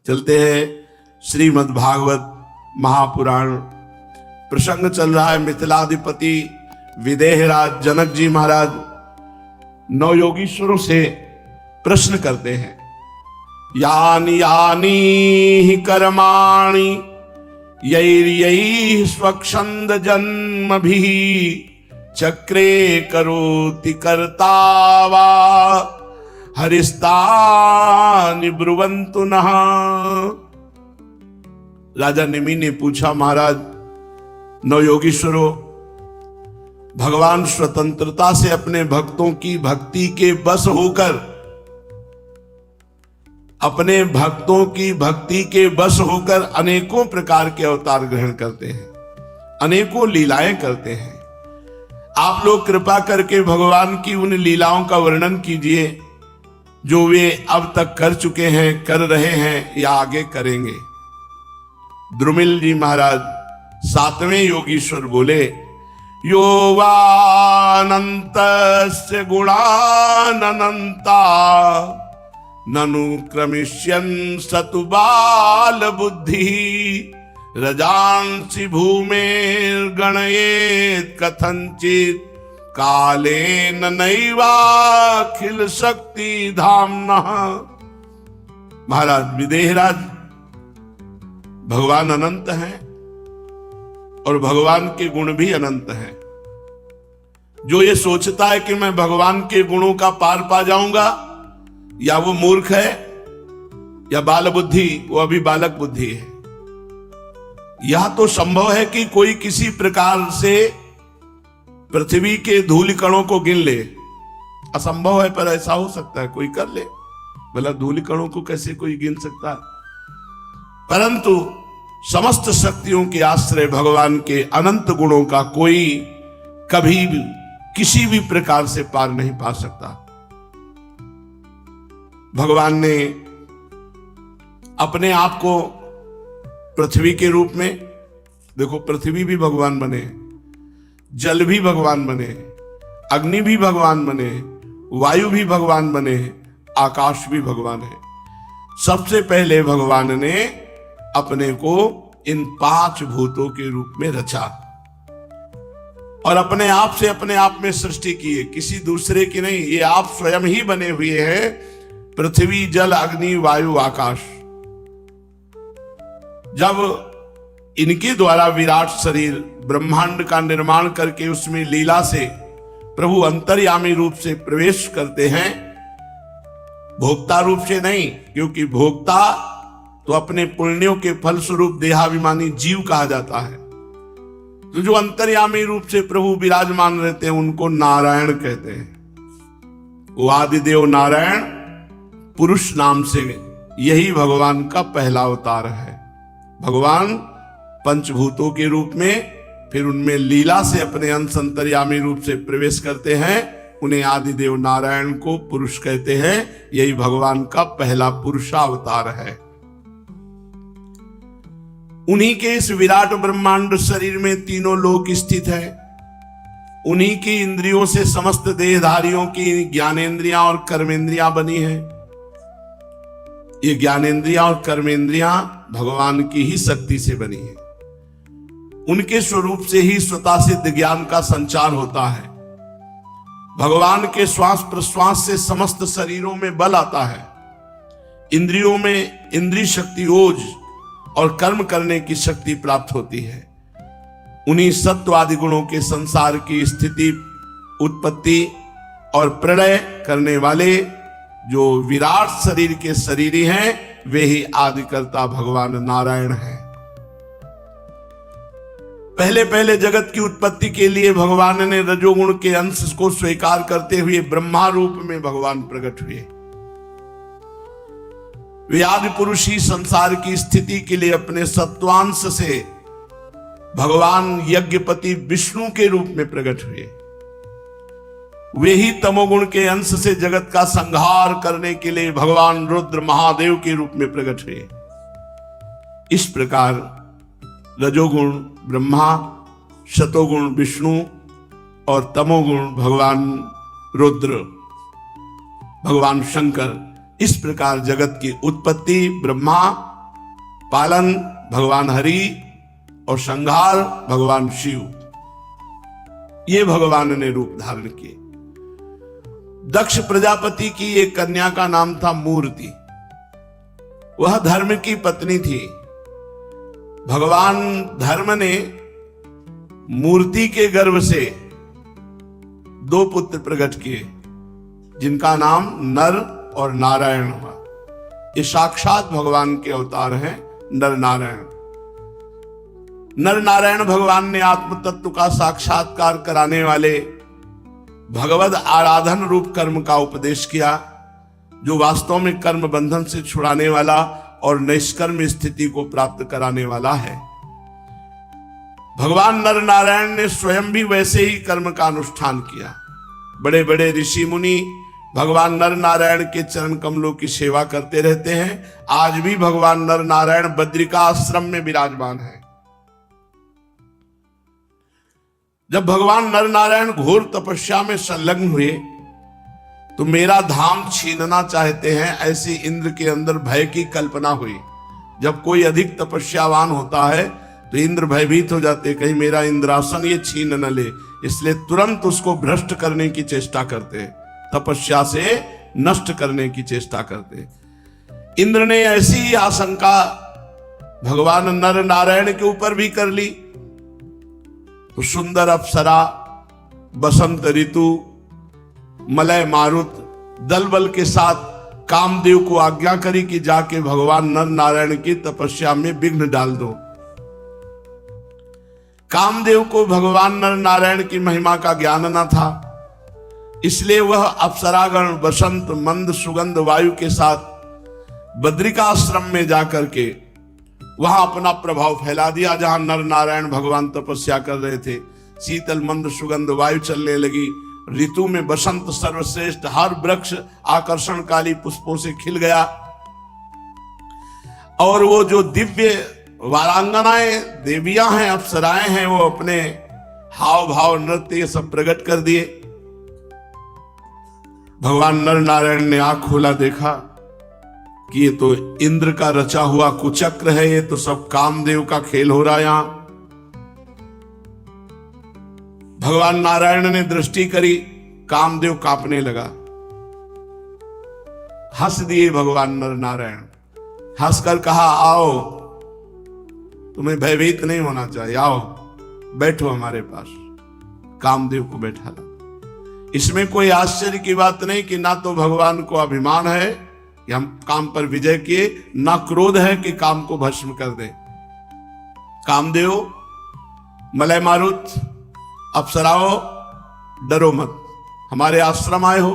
चलते हैं श्रीमद् भागवत महापुराण। प्रसंग चल रहा है मिथिलाधिपति विदेहराज जनक जी महाराज नौ योगीश्वरों से प्रश्न करते हैं। यानि यानि हि कर्माणि यैर्यैः स्वच्छन्द जन्मभिः चक्रे करोति कर्ता वा हरिस्तानि ब्रुवन्तु नः। राजा निमि ने पूछा, महाराज नौ योगीश्वरों, भगवान स्वतंत्रता से अपने भक्तों की भक्ति के बस होकर, अपने भक्तों की भक्ति के बस होकर अनेकों प्रकार के अवतार ग्रहण करते हैं, अनेकों लीलाएं करते हैं। आप लोग कृपा करके भगवान की उन लीलाओं का वर्णन कीजिए जो वे अब तक कर चुके हैं, कर रहे हैं या आगे करेंगे। द्रुमिल जी महाराज सातवें योगीश्वर बोले, यो वानन्तस्य गुणानन्ता ननु क्रमिष्यन् सतु बाल बुद्धि रजांसि भूमेर्गणयेत् कथंचित् कालेन नैवाखिल शक्ति धाम्नः। महाराज विदेहराज, भगवान अनंत हैं और भगवान के गुण भी अनंत हैं। जो ये सोचता है कि मैं भगवान के गुणों का पार पा जाऊंगा, या वो मूर्ख है या बाल बुद्धि, वो अभी बालक बुद्धि है। यह तो संभव है कि कोई किसी प्रकार से पृथ्वी के धूल कणों को गिन ले, असंभव है पर ऐसा हो सकता है, कोई कर ले। भला धूल कणों को कैसे कोई गिन सकता है? परंतु समस्त शक्तियों के आश्रय भगवान के अनंत गुणों का कोई कभी भी किसी भी प्रकार से पार नहीं पा सकता। भगवान ने अपने आप को पृथ्वी के रूप में, देखो पृथ्वी भी भगवान बने, जल भी भगवान बने, अग्नि भी भगवान बने, वायु भी भगवान बने, आकाश भी भगवान है। सबसे पहले भगवान ने अपने को इन पांच भूतों के रूप में रचा और अपने आप में सृष्टि की है, किसी दूसरे की नहीं। ये आप स्वयं ही बने हुए हैं, पृथ्वी जल अग्नि वायु आकाश। जब इनके द्वारा विराट शरीर ब्रह्मांड का निर्माण करके उसमें लीला से प्रभु अंतर्यामी रूप से प्रवेश करते हैं, भोक्ता रूप से नहीं, क्योंकि भोक्ता तो अपने पुण्यों के फलस्वरूप देहाभिमानी जीव कहा जाता है। तो जो अंतर्यामी रूप से प्रभु विराजमान रहते हैं उनको नारायण कहते हैं। वो आदिदेव नारायण पुरुष नाम से, यही भगवान का पहला अवतार है। भगवान पंचभूतों के रूप में, फिर उनमें लीला से अपने अंश अंतर्यामी रूप से प्रवेश करते हैं, उन्हें आदिदेव नारायण को पुरुष कहते हैं। यही भगवान का पहला पुरुषावतार है। उन्हीं के इस विराट ब्रह्मांड शरीर में तीनों लोक स्थित है। उन्हीं की इंद्रियों से समस्त देहधारियों की ज्ञानेंद्रियां और कर्मेंद्रियां बनी है। ये ज्ञानेंद्रियां और कर्मेंद्रियां भगवान की ही शक्ति से बनी है। उनके स्वरूप से ही स्वतः सिद्ध ज्ञान का संचार होता है। भगवान के श्वास प्रश्वास से समस्त शरीरों में बल आता है। इंद्रियों में इंद्रिय शक्ति, ओज और कर्म करने की शक्ति प्राप्त होती है। उन्हीं सत्वादि गुणों के संसार की स्थिति, उत्पत्ति और प्रलय करने वाले जो विराट शरीर के शरीरी हैं, वे ही आदिकर्ता भगवान नारायण हैं। पहले पहले जगत की उत्पत्ति के लिए भगवान ने रजोगुण के अंश को स्वीकार करते हुए ब्रह्मा रूप में भगवान प्रकट हुए। वे आदि पुरुष ही संसार की स्थिति के लिए अपने सत्वांश से भगवान यज्ञपति विष्णु के रूप में प्रकट हुए। वे ही तमोगुण के अंश से जगत का संहार करने के लिए भगवान रुद्र महादेव के रूप में प्रकट हुए। इस प्रकार रजोगुण ब्रह्मा, शतोगुण विष्णु और तमोगुण भगवान रुद्र, भगवान शंकर, इस प्रकार जगत की उत्पत्ति ब्रह्मा, पालन भगवान हरि और संहार भगवान शिव, ये भगवान ने रूप धारण किए। दक्ष प्रजापति की एक कन्या का नाम था मूर्ति, वह धर्म की पत्नी थी। भगवान धर्म ने मूर्ति के गर्भ से 2 पुत्र प्रकट किए, जिनका नाम नर और नारायण हुआ। ये साक्षात भगवान के अवतार हैं, नर नारायण। नर नारायण भगवान ने आत्म तत्व का साक्षात्कार कराने वाले भगवद आराधन रूप कर्म का उपदेश किया, जो वास्तव में कर्म बंधन से छुड़ाने वाला और निष्कर्म स्थिति को प्राप्त कराने वाला है। भगवान नर नारायण ने स्वयं भी वैसे ही कर्म का अनुष्ठान किया। बड़े बड़े ऋषि मुनि भगवान नर नारायण के चरण कमलों की सेवा करते रहते हैं। आज भी भगवान नर नारायण बद्रिका आश्रम में विराजमान है। जब भगवान नर नारायण घोर तपस्या में संलग्न हुए तो मेरा धाम छीनना चाहते हैं, ऐसी इंद्र के अंदर भय की कल्पना हुई। जब कोई अधिक तपस्यावान होता है तो इंद्र भयभीत हो जाते, कहीं मेरा इंद्रासन ये छीन न ले, इसलिए तुरंत उसको भ्रष्ट करने की चेष्टा करते, तपस्या से नष्ट करने की चेष्टा करते। इंद्र ने ऐसी आशंका भगवान नर नारायण के ऊपर भी कर ली तो सुंदर अप्सरा, बसंत ऋतु, मलय मारुत दल बल के साथ कामदेव को आज्ञा करी कि जाके भगवान नर नारायण की तपस्या में विघ्न डाल दो। कामदेव को भगवान नर नारायण की महिमा का ज्ञान न था, इसलिए वह अप्सरागण बसंत मंद सुगंध वायु के साथ बद्रिकाश्रम में जाकर के वहां अपना प्रभाव फैला दिया। जहां नर नारायण भगवान तपस्या कर रहे थे, शीतल मंद सुगंध वायु चलने लगी। ऋतु में बसंत सर्वश्रेष्ठ, हर वृक्ष आकर्षणकारी पुष्पों से खिल गया और वो जो दिव्य वारांगनाएं देवियां हैं, अप्सराएं हैं, वो अपने हाव भाव नृत्य ये सब प्रकट कर दिए। भगवान नर नारायण ने आंख खोला, देखा कि ये तो इंद्र का रचा हुआ कुचक्र है, ये तो सब कामदेव का खेल हो रहा है। यहां भगवान नारायण ने दृष्टि करी, कामदेव कांपने लगा। हंस दिए भगवान नर नारायण, हंसकर कहा, आओ, तुम्हें भयभीत नहीं होना चाहिए, आओ बैठो हमारे पास। कामदेव को बैठा ला। इसमें कोई आश्चर्य की बात नहीं कि ना तो भगवान को अभिमान है कि हम काम पर विजय किए, ना क्रोध है कि काम को भस्म कर दे। कामदेव, मलय मारुत, अप्सराओ, डरो मत, हमारे आश्रम आए हो,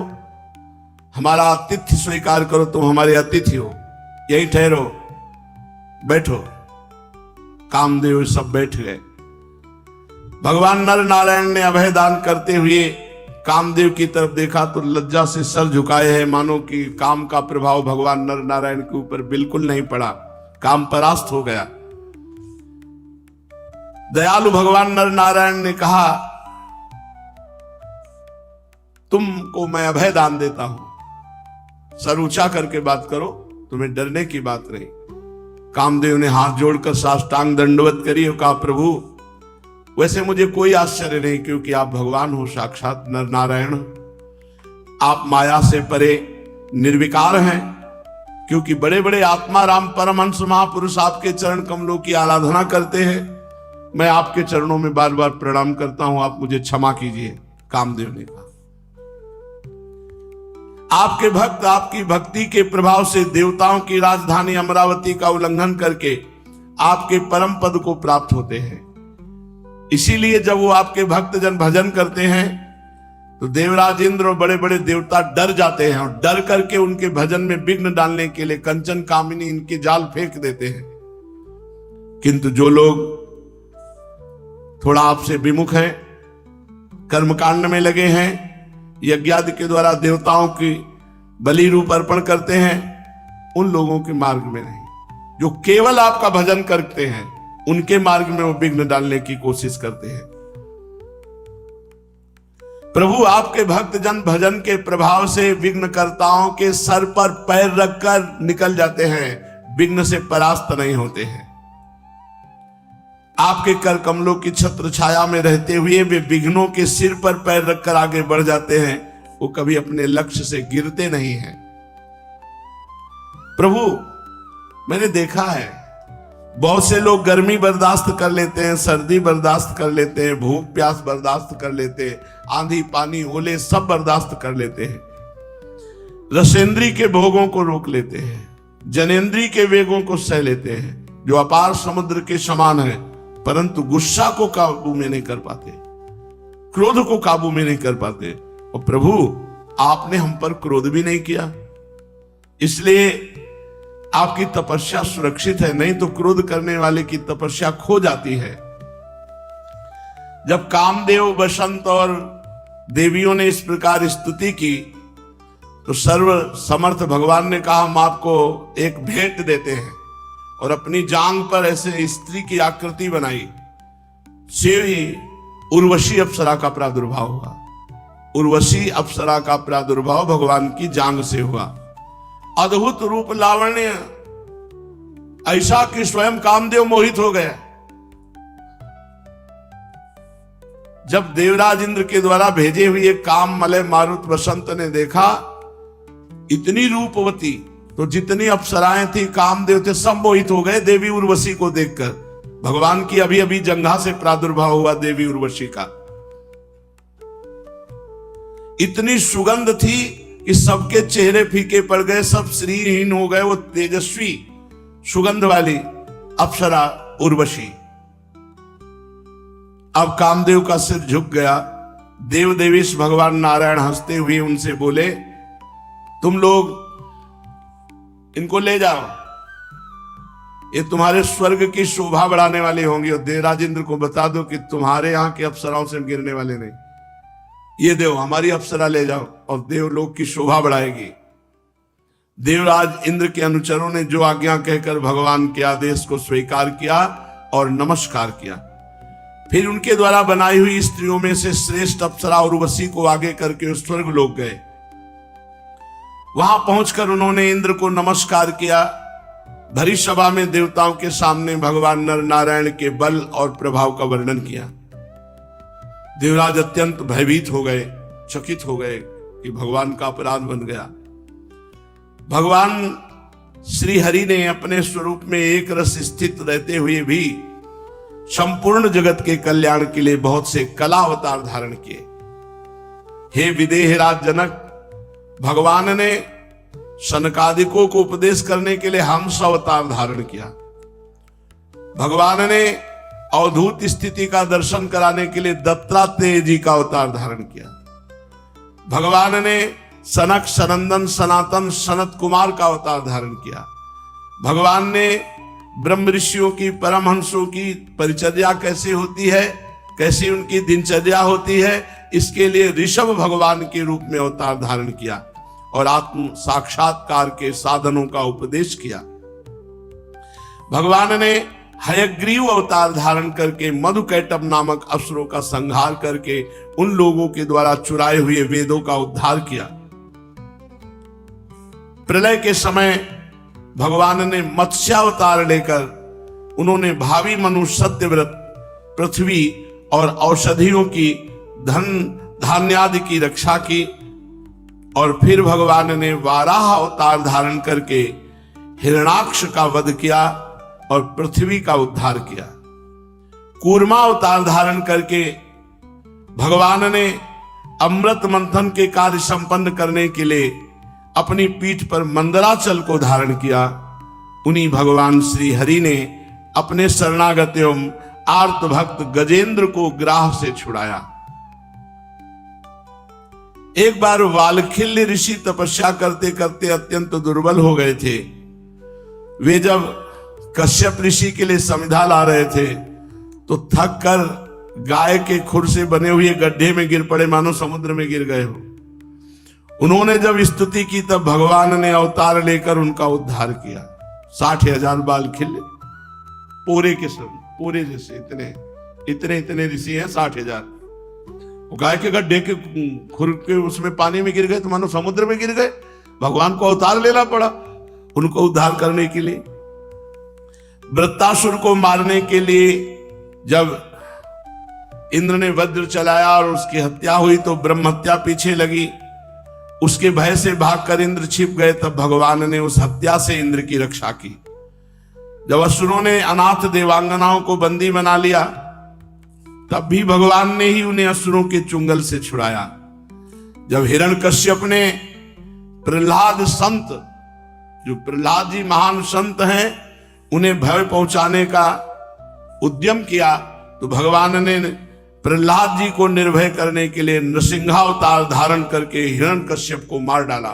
हमारा आतिथ्य स्वीकार करो, तुम हमारे अतिथि हो, यही ठहरो, बैठो। कामदेव सब बैठ गए। भगवान नर नारायण ने अभय दान करते हुए कामदेव की तरफ देखा तो लज्जा से सर झुकाए हैं, मानो कि काम का प्रभाव भगवान नर नारायण के ऊपर बिल्कुल नहीं पड़ा, काम परास्त हो गया। दयालु भगवान नर नारायण ने कहा, तुमको मैं अभय दान देता हूं, सर ऊंचा करके बात करो, तुम्हें डरने की बात नहीं। कामदेव ने हाथ जोड़कर साष्टांग दंडवत करी और कहा, प्रभु वैसे मुझे कोई आश्चर्य नहीं, क्योंकि आप भगवान हो, साक्षात नर नारायण, आप माया से परे निर्विकार हैं। क्योंकि बड़े बड़े आत्मा राम परमहंस महापुरुष आपके चरण कमलों की आराधना करते हैं, मैं आपके चरणों में बार बार प्रणाम करता हूं, आप मुझे क्षमा कीजिए। कामदेव ने कहा, आपके भक्त आपकी भक्ति के प्रभाव से देवताओं की राजधानी अमरावती का उल्लंघन करके आपके परम पद को प्राप्त होते हैं। इसीलिए जब वो आपके भक्त जन भजन करते हैं तो देवराज इंद्र और बड़े बड़े देवता डर जाते हैं और डर करके उनके भजन में विघ्न डालने के लिए कंचन कामिनी इनके जाल फेंक देते हैं। किंतु जो लोग थोड़ा आपसे विमुख हैं, कर्मकांड में लगे हैं, यज्ञादि के द्वारा देवताओं की बलि रूप अर्पण करते हैं, उन लोगों के मार्ग में नहीं। जो केवल आपका भजन करते हैं उनके मार्ग में वो विघ्न डालने की कोशिश करते हैं। प्रभु आपके भक्त जन भजन के प्रभाव से विघ्नकर्ताओं के सर पर पैर रखकर निकल जाते हैं, विघ्न से परास्त नहीं होते हैं। आपके कर कमलों की छत्र छाया में रहते हुए वे विघ्नों के सिर पर पैर रखकर आगे बढ़ जाते हैं, वो कभी अपने लक्ष्य से गिरते नहीं हैं। प्रभु, मैंने देखा है बहुत से लोग गर्मी बर्दाश्त कर लेते हैं, सर्दी बर्दाश्त कर लेते हैं, भूख प्यास बर्दाश्त कर लेते हैं, आंधी पानी ओले सब बर्दाश्त कर लेते हैं, रसेंद्री के भोगों को रोक लेते हैं, जनेंद्री के वेगों को सह लेते हैं जो अपार समुद्र के समान है, परंतु गुस्सा को काबू में नहीं कर पाते, क्रोध को काबू में नहीं कर पाते। और प्रभु, आपने हम पर क्रोध भी नहीं किया, इसलिए आपकी तपस्या सुरक्षित है, नहीं तो क्रोध करने वाले की तपस्या खो जाती है। जब कामदेव, बसंत और देवियों ने इस प्रकार स्तुति की तो सर्व समर्थ भगवान ने कहा, हम आपको एक भेंट देते हैं, और अपनी जांग पर ऐसे स्त्री की आकृति बनाई, से ही उर्वशी अप्सरा का प्रादुर्भाव हुआ। उर्वशी अप्सरा का प्रादुर्भाव भगवान की जांग से हुआ। अद्भुत रूप लावण्य ऐसा कि स्वयं कामदेव मोहित हो गए। जब देवराज इंद्र के द्वारा भेजे हुए काम मलय मारुत बसंत ने देखा इतनी रूपवती, तो जितनी अप्सराएं थी, कामदेव थे, सब मोहित हो गए देवी उर्वशी को देखकर। भगवान की अभी अभी जंघा से प्रादुर्भाव हुआ देवी उर्वशी का। इतनी सुगंध थी कि सबके चेहरे फीके पड़ गए, सब श्रीहीन हो गए। वो तेजस्वी सुगंध वाली अप्सरा उर्वशी। अब कामदेव का सिर झुक गया। देव देवेश भगवान नारायण हंसते हुए उनसे बोले, तुम लोग इनको ले जाओ, ये तुम्हारे स्वर्ग की शोभा बढ़ाने वाले होंगे, और देवराज इंद्र को बता दो कि तुम्हारे यहां के अप्सराओं से गिरने वाले नहीं। ये देव हमारी अप्सरा ले जाओ और देवलोक की शोभा बढ़ाएगी। देवराज इंद्र के अनुचरों ने जो आज्ञा कहकर भगवान के आदेश को स्वीकार किया और नमस्कार किया। फिर उनके द्वारा बनाई हुई स्त्रियों में से श्रेष्ठ अप्सरा उर्वशी को आगे करके स्वर्ग लोक गए। वहां पहुंचकर उन्होंने इंद्र को नमस्कार किया। भरी सभा में देवताओं के सामने भगवान नर नारायण के बल और प्रभाव का वर्णन किया। देवराज अत्यंत भयभीत हो गए, चकित हो गए कि भगवान का अपराध बन गया। भगवान श्री हरि ने अपने स्वरूप में एक रस स्थित रहते हुए भी संपूर्ण जगत के कल्याण के लिए बहुत से कला अवतार धारण किए। हे विदेहराज जनक, भगवान ने सनकादिकों को उपदेश करने के लिए हंस अवतार धारण किया। भगवान ने अवधूत स्थिति का दर्शन कराने के लिए दत्तात्रेय जी का अवतार धारण किया। भगवान ने सनक, सनंदन, सनातन, सनत कुमार का अवतार धारण किया। भगवान ने ब्रह्म ऋषियों की, परमहंसों की परिचर्या कैसे होती है, कैसी उनकी दिनचर्या होती है, इसके लिए ऋषभ भगवान के रूप में अवतार धारण किया और आत्म साक्षात्कार के साधनों का उपदेश किया। भगवान ने हयग्रीव अवतार धारण करके मधुकैटभ नामक असुरों का संहार करके उन लोगों के द्वारा चुराए हुए वेदों का उद्धार किया। प्रलय के समय भगवान ने मत्स्यावतार लेकर उन्होंने भावी मनुष्य, सत्यव्रत, पृथ्वी और औषधियों की, धन धान्यादि की रक्षा की। और फिर भगवान ने वाराह अवतार धारण करके हिरणाक्ष का वध किया और पृथ्वी का उद्धार किया। कूर्मा अवतार धारण करके भगवान ने अमृत मंथन के कार्य संपन्न करने के लिए अपनी पीठ पर मंदराचल को धारण किया। उन्हीं भगवान श्री हरि ने अपने शरणागत एवं आर्त भक्त गजेंद्र को ग्राह से छुड़ाया। एक बार वालखिल्य ऋषि तपस्या करते करते अत्यंत दुर्बल हो गए थे। वे जब कश्यप ऋषि के लिए समिधा ला रहे थे तो थक कर गाय के खुर से बने हुए गड्ढे में गिर पड़े, मानो समुद्र में गिर गए हो। उन्होंने जब स्तुति की तब भगवान ने अवतार लेकर उनका उद्धार किया। 60,000 बाल खिले, पोरे के सब, पोरे जैसे इतने ऋषि हैं 60,000। गाय के गड्ढे के खुर के उसमें पानी में गिर गए तो मानो समुद्र में गिर गए। भगवान को अवतार लेना पड़ा उनको उद्धार करने के लिए। वृत्तासुर को मारने के लिए जब इंद्र ने वज्र चलाया और उसकी हत्या हुई तो ब्रह्म हत्या पीछे लगी। उसके भय से भागकर इंद्र छिप गए, तब भगवान ने उस हत्या से इंद्र की रक्षा की। जब असुरों ने अनाथ देवांगनाओं को बंदी बना लिया, तब भी भगवान ने ही उन्हें असुरों के चुंगल से छुड़ाया। जब हिरण्यकश्यप ने प्रहलाद संत, जो प्रहलाद जी महान संत हैं, उन्हें भय पहुंचाने का उद्यम किया, तो भगवान ने प्रहलाद जी को निर्भय करने के लिए नृसिंहावतार धारण करके हिरण्यकश्यप को मार डाला।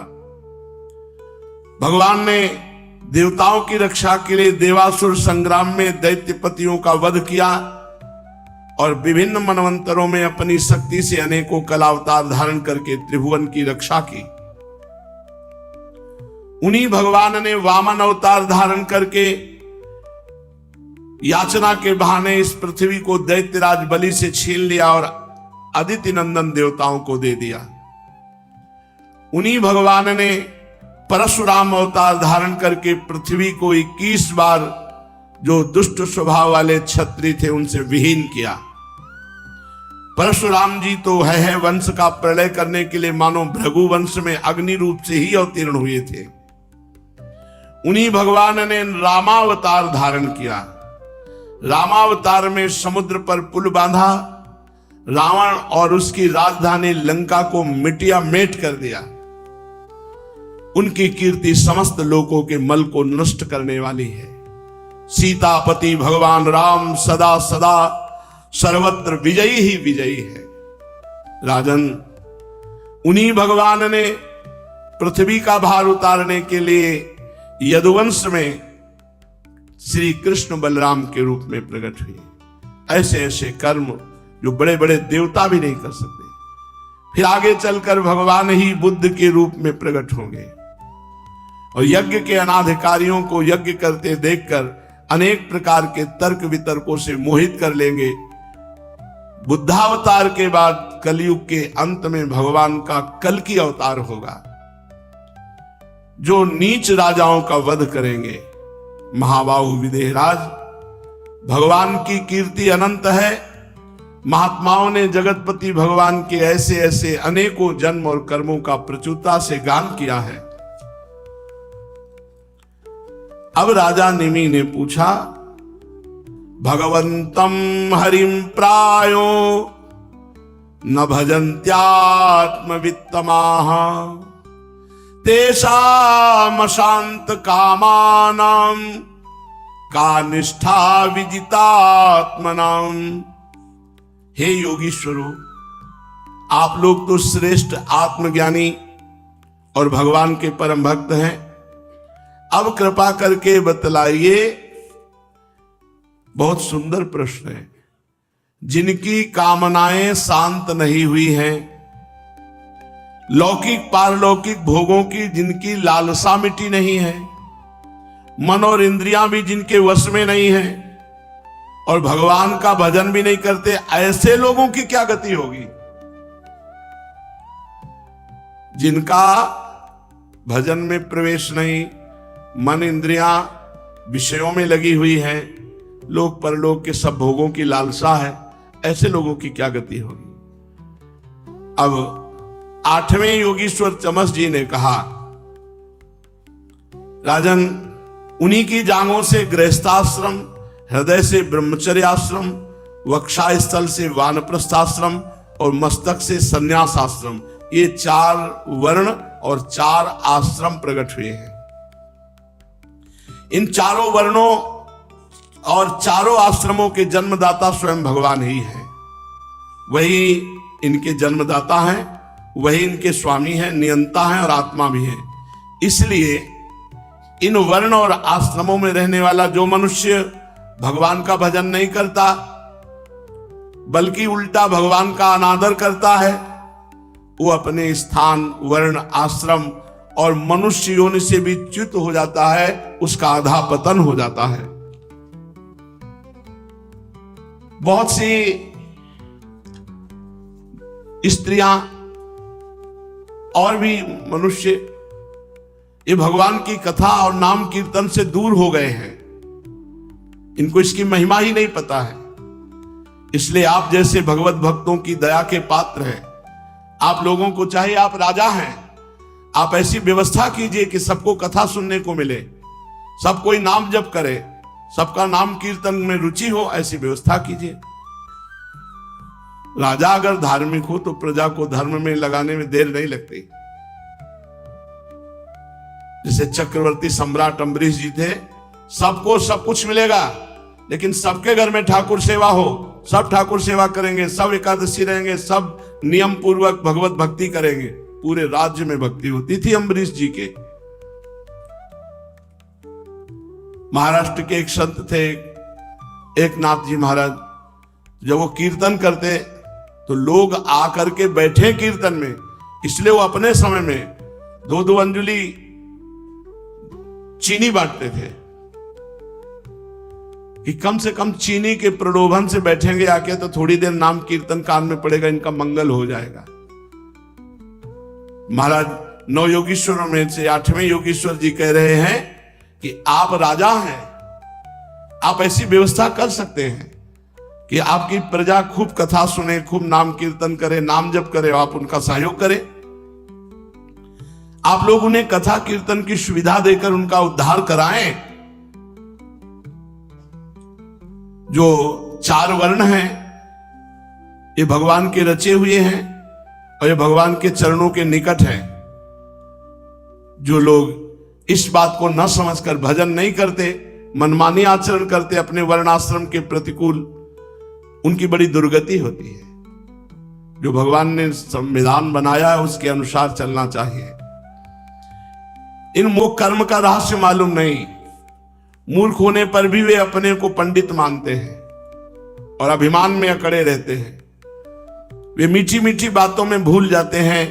भगवान ने देवताओं की रक्षा के लिए देवासुर संग्राम में दैत्यपतियों का वध किया और विभिन्न मनवंतरों में अपनी शक्ति से अनेकों कलावतार धारण करके त्रिभुवन की रक्षा की। उन्हीं भगवान ने वामन अवतार धारण करके याचना के बहाने इस पृथ्वी को दैत्यराज बलि से छीन लिया और अदिति नंदन देवताओं को दे दिया। उन्हीं भगवान ने परशुराम अवतार धारण करके पृथ्वी को 21 बार जो दुष्ट स्वभाव वाले क्षत्रिय थे उनसे विहीन किया। परशुराम जी तो है वंश का प्रलय करने के लिए मानो भृगु वंश में अग्नि रूप से ही अवतीर्ण हुए थे। उन्हीं भगवान ने रामावतार धारण किया। रामावतार में समुद्र पर पुल बांधा, रावण और उसकी राजधानी लंका को मिटिया मेट कर दिया। उनकी कीर्ति समस्त लोगों के मल को नष्ट करने वाली है। सीतापति भगवान राम सदा सदा सर्वत्र विजयी ही विजयी है। राजन, उन्हीं भगवान ने पृथ्वी का भार उतारने के लिए यदुवंश में श्री कृष्ण बलराम के रूप में प्रकट हुए। ऐसे ऐसे कर्म जो बड़े बड़े देवता भी नहीं कर सकते। फिर आगे चलकर भगवान ही बुद्ध के रूप में प्रकट होंगे और यज्ञ के अनाधिकारियों को यज्ञ करते देखकर अनेक प्रकार के तर्क वितर्कों से मोहित कर लेंगे। बुद्धावतार के बाद कलयुग के अंत में भगवान का कल्कि अवतार होगा, जो नीच राजाओं का वध करेंगे। महाबाहु विदेहराज, भगवान की कीर्ति अनंत है। महात्माओं ने जगतपति भगवान के ऐसे ऐसे अनेकों जन्म और कर्मों का प्रचुरता से गान किया है। अब राजा निमि ने पूछा, भगवंतम हरिम प्रायो न भजन्त्यात्मवित्तमाः तेषाम शांत कामानां का निष्ठा विजितात्मनां। हे योगीश्वरों, आप लोग तो श्रेष्ठ आत्मज्ञानी और भगवान के परम भक्त हैं। अब कृपा करके बतलाइए, बहुत सुंदर प्रश्न है, जिनकी कामनाएं शांत नहीं हुई हैं, लौकिक पारलौकिक भोगों की जिनकी लालसा मिटी नहीं है, मन और इंद्रियां भी जिनके वश में नहीं है और भगवान का भजन भी नहीं करते, ऐसे लोगों की क्या गति होगी? जिनका भजन में प्रवेश नहीं, मन इंद्रियां विषयों में लगी हुई है, लोक परलोक के सब भोगों की लालसा है, ऐसे लोगों की क्या गति होगी? अब 8वें योगीश्वर चमस जी ने कहा, राजन, उन्हीं की जांघों से गृहस्थाश्रम, हृदय से ब्रह्मचर्याश्रम, वक्षास्थल से वानप्रस्थाश्रम और मस्तक से संन्यासाश्रम, ये 4 वर्ण और 4 आश्रम प्रकट हुए हैं। इन चारों वर्णों और चारों आश्रमों के जन्मदाता स्वयं भगवान ही है। वही इनके जन्मदाता हैं, वही इनके स्वामी हैं, नियंता हैं और आत्मा भी है। इसलिए इन वर्ण और आश्रमों में रहने वाला जो मनुष्य भगवान का भजन नहीं करता, बल्कि उल्टा भगवान का अनादर करता है, वो अपने स्थान, वर्ण, आश्रम और मनुष्य योनि से भी च्युत हो जाता है, उसका आधा पतन हो जाता है। बहुत सी स्त्रियां और भी मनुष्य ये भगवान की कथा और नाम कीर्तन से दूर हो गए हैं। इनको इसकी महिमा ही नहीं पता है। इसलिए आप जैसे भगवत भक्तों की दया के पात्र हैं। आप लोगों को चाहिए, आप राजा हैं, आप ऐसी व्यवस्था कीजिए कि सबको कथा सुनने को मिले, सब कोई नाम जप करे, सबका नाम कीर्तन में रुचि हो, ऐसी व्यवस्था कीजिए। राजा अगर धार्मिक हो तो प्रजा को धर्म में लगाने में देर नहीं लगती। जैसे चक्रवर्ती सम्राट अम्बरीश जी थे, सबको सब कुछ मिलेगा, लेकिन सबके घर में ठाकुर सेवा हो, सब ठाकुर सेवा करेंगे, सब एकादशी रहेंगे, सब नियम पूर्वक भगवत भक्ति करेंगे, पूरे राज्य में भक्ति होती थी अम्बरीश जी के। महाराष्ट्र के एक संत थे, एकनाथ जी महाराज, जब वो कीर्तन करते तो लोग आकर के बैठे कीर्तन में, इसलिए वो अपने समय में 2-2 अंजलि चीनी बांटते थे कि कम से कम चीनी के प्रलोभन से बैठेंगे आके तो थोड़ी देर नाम कीर्तन कान में पड़ेगा, इनका मंगल हो जाएगा। महाराज 9 योगीश्वरों में से 8वें योगीश्वर जी कह रहे हैं कि आप राजा हैं, आप ऐसी व्यवस्था कर सकते हैं कि आपकी प्रजा खूब कथा सुने, खूब नाम कीर्तन करे, नाम जप करे, आप उनका सहयोग करें। आप लोग उन्हें कथा कीर्तन की सुविधा देकर उनका उद्धार कराएं। जो 4 वर्ण हैं ये भगवान के रचे हुए हैं और ये भगवान के चरणों के निकट हैं। जो लोग इस बात को न समझकर भजन नहीं करते, मनमानी आचरण करते, अपने वर्णाश्रम के प्रतिकूल, उनकी बड़ी दुर्गति होती है। जो भगवान ने संविधान बनाया है उसके अनुसार चलना चाहिए। इन मोह कर्म का रहस्य मालूम नहीं, मूर्ख होने पर भी वे अपने को पंडित मानते हैं और अभिमान में अकड़े रहते हैं। वे मीठी मीठी बातों में भूल जाते हैं,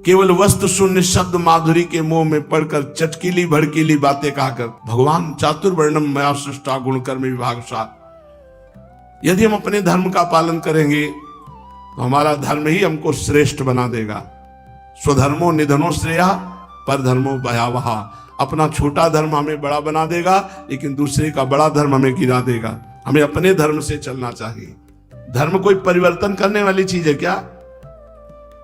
केवल वस्तु शून्य शब्द माधुरी के मोह में पड़कर चटकीली भड़कीली बातें कहकर। भगवान चातुर्वर्णम मया सृष्टा गुण कर्म विभागशात। यदि हम अपने धर्म का पालन करेंगे तो हमारा धर्म ही हमको श्रेष्ठ बना देगा। स्वधर्मो निधनो श्रेया पर धर्मो भयावहा। अपना छोटा धर्म हमें बड़ा बना देगा, लेकिन दूसरे का बड़ा धर्म हमें गिरा देगा। हमें अपने धर्म से चलना चाहिए। धर्म कोई परिवर्तन करने वाली चीज है क्या?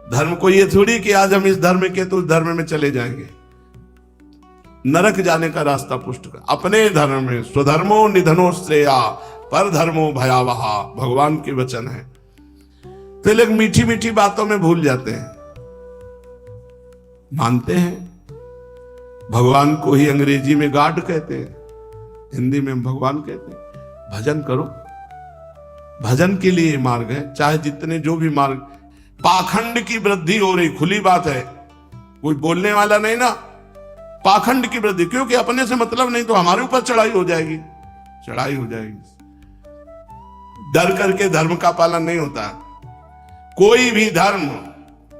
धर्म को ये थोड़ी कि आज हम इस धर्म के तो उस धर्म में चले जाएंगे। नरक जाने का रास्ता पुष्ट कर। अपने धर्म में स्वधर्मो निधनो श्रेया पर धर्मो भयावहा, भगवान के वचन है। तो लोग मीठी मीठी बातों में भूल जाते हैं, मानते हैं भगवान को ही अंग्रेजी में गॉड कहते हैं, हिंदी में भगवान कहते हैं। भजन करो, भजन के लिए मार्ग है, चाहे जितने जो भी मार्ग। पाखंड की वृद्धि हो रही, खुली बात है, कोई बोलने वाला नहीं ना। पाखंड की वृद्धि, क्योंकि अपने से मतलब नहीं तो हमारे ऊपर चढ़ाई हो जाएगी, चढ़ाई हो जाएगी। डर करके धर्म का पालन नहीं होता। कोई भी धर्म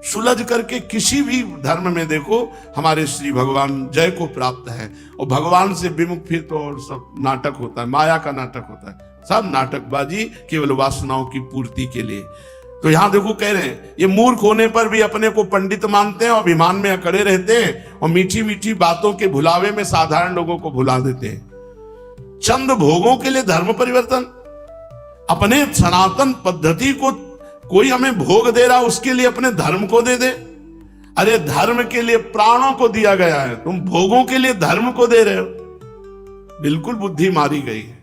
सुलझ करके किसी भी धर्म में देखो, हमारे श्री भगवान जय को प्राप्त है। और भगवान से विमुख फिर तो और सब नाटक होता है, माया का नाटक होता है, सब नाटकबाजी, केवल वासनाओं की पूर्ति के लिए। तो यहां देखो कह रहे हैं, ये मूर्ख होने पर भी अपने को पंडित मानते हैं और अभिमान में अकड़े रहते हैं और मीठी मीठी बातों के भुलावे में साधारण लोगों को भुला देते हैं। चंद भोगों के लिए धर्म परिवर्तन, अपने सनातन पद्धति को कोई हमें भोग दे रहा, उसके लिए अपने धर्म को दे दे। अरे धर्म के लिए प्राणों को दिया गया है, तुम भोगों के लिए धर्म को दे रहे हो। बिल्कुल बुद्धि मारी गई है।